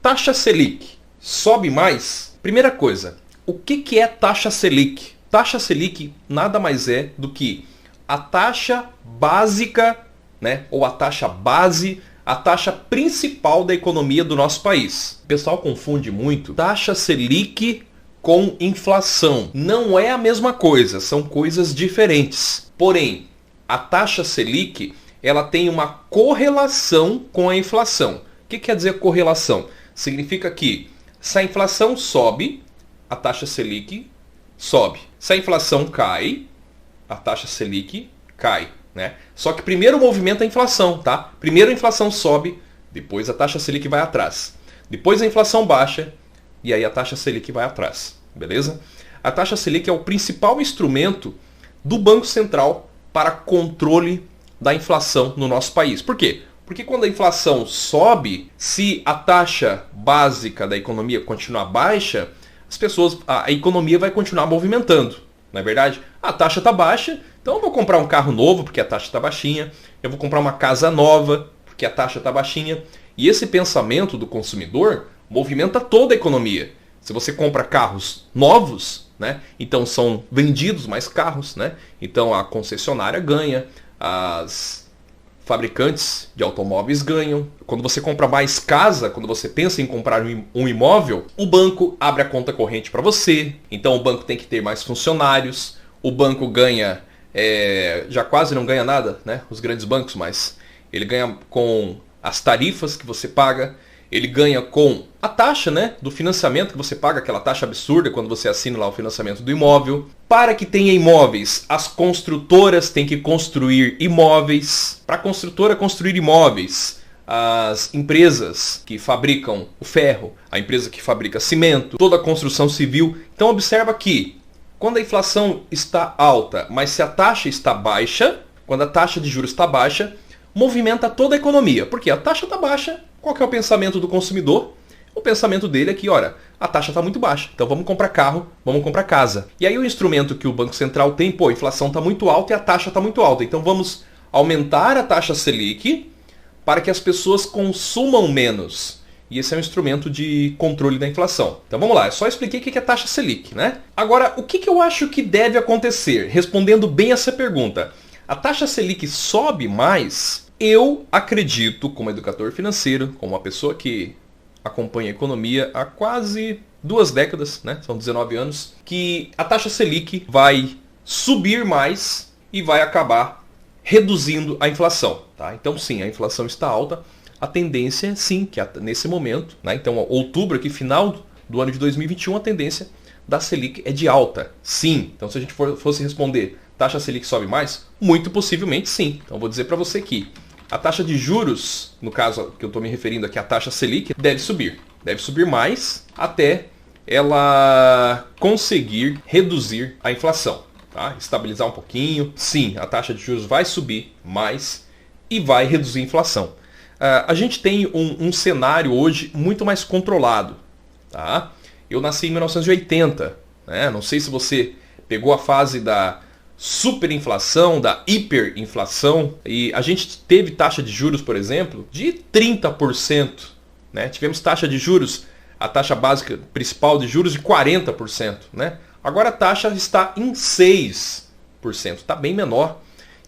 taxa Selic sobe mais? Primeira coisa, o que é taxa Selic? Taxa Selic nada mais é do que a taxa básica, né, ou a taxa base, a taxa principal da economia do nosso país. O pessoal confunde muito taxa Selic com inflação. Não é a mesma coisa, são coisas diferentes. Porém, a taxa Selic, ela tem uma correlação com a inflação. O que quer dizer correlação? Significa que se a inflação sobe, a taxa Selic sobe. Se a inflação cai, a taxa Selic cai, né? Só que primeiro movimenta a inflação, tá? Primeiro a inflação sobe, depois a taxa Selic vai atrás. Depois a inflação baixa e aí a taxa Selic vai atrás, beleza? A taxa Selic é o principal instrumento do Banco Central para controle da inflação no nosso país. Por quê? Porque quando a inflação sobe, se a taxa básica da economia continuar baixa, a economia vai continuar movimentando. Não é verdade? A taxa está baixa, então eu vou comprar um carro novo porque a taxa está baixinha. Eu vou comprar uma casa nova porque a taxa está baixinha. E esse pensamento do consumidor movimenta toda a economia. Se você compra carros novos, né, então são vendidos mais carros, né? Então a concessionária ganha, as fabricantes de automóveis ganham. Quando você compra mais casa, quando você pensa em comprar um imóvel, o banco abre a conta corrente para você. Então o banco tem que ter mais funcionários. O banco ganha, já quase não ganha nada, né? Os grandes bancos, mas ele ganha com as tarifas que você paga. Ele ganha com a taxa, né, do financiamento que você paga, aquela taxa absurda quando você assina lá o financiamento do imóvel. Para que tenha imóveis, as construtoras têm que construir imóveis. Para a construtora construir imóveis, as empresas que fabricam o ferro, a empresa que fabrica cimento, toda a construção civil. Então observa que quando a inflação está alta, mas se a taxa está baixa, quando a taxa de juros está baixa, movimenta toda a economia. Porque a taxa está baixa. Qual que é o pensamento do consumidor? O pensamento dele é que, olha, a taxa está muito baixa, então vamos comprar carro, vamos comprar casa. E aí o instrumento que o Banco Central tem, a inflação está muito alta e a taxa está muito alta. Então vamos aumentar a taxa Selic para que as pessoas consumam menos. E esse é um instrumento de controle da inflação. Então vamos lá, eu só expliquei o que é taxa Selic, né? Agora, o que eu acho que deve acontecer? Respondendo bem essa pergunta. A taxa Selic sobe mais? Eu acredito, como educador financeiro, como uma pessoa que acompanha a economia há quase 2 décadas, né? São 19 anos, que a taxa Selic vai subir mais e vai acabar reduzindo a inflação. Tá? Então sim, a inflação está alta. A tendência é sim, que nesse momento, né? Então outubro, aqui final do ano de 2021, a tendência da Selic é de alta. Sim. Então se a gente fosse responder, taxa Selic sobe mais? Muito possivelmente sim. Então vou dizer para você que a taxa de juros, no caso que eu estou me referindo aqui, a taxa Selic, deve subir. Deve subir mais até ela conseguir reduzir a inflação. Tá? Estabilizar um pouquinho. Sim, a taxa de juros vai subir mais e vai reduzir a inflação. A gente tem um cenário hoje muito mais controlado. Tá? Eu nasci em 1980. Né? Não sei se você pegou a fase da superinflação, da hiperinflação, e a gente teve taxa de juros, por exemplo, de 30%. Né? Tivemos taxa de juros, a taxa básica principal de juros de 40%. Né? Agora a taxa está em 6%, está bem menor,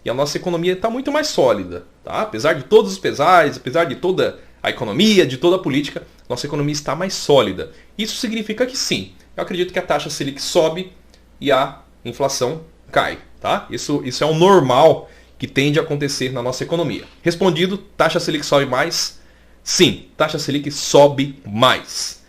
e a nossa economia está muito mais sólida. Tá? Apesar de todos os pesares, apesar de toda a economia, de toda a política, nossa economia está mais sólida. Isso significa que sim, eu acredito que a taxa Selic sobe e a inflação cai, tá? Isso é o normal que tende a acontecer na nossa economia. Respondido, taxa Selic sobe mais? Sim, taxa Selic sobe mais.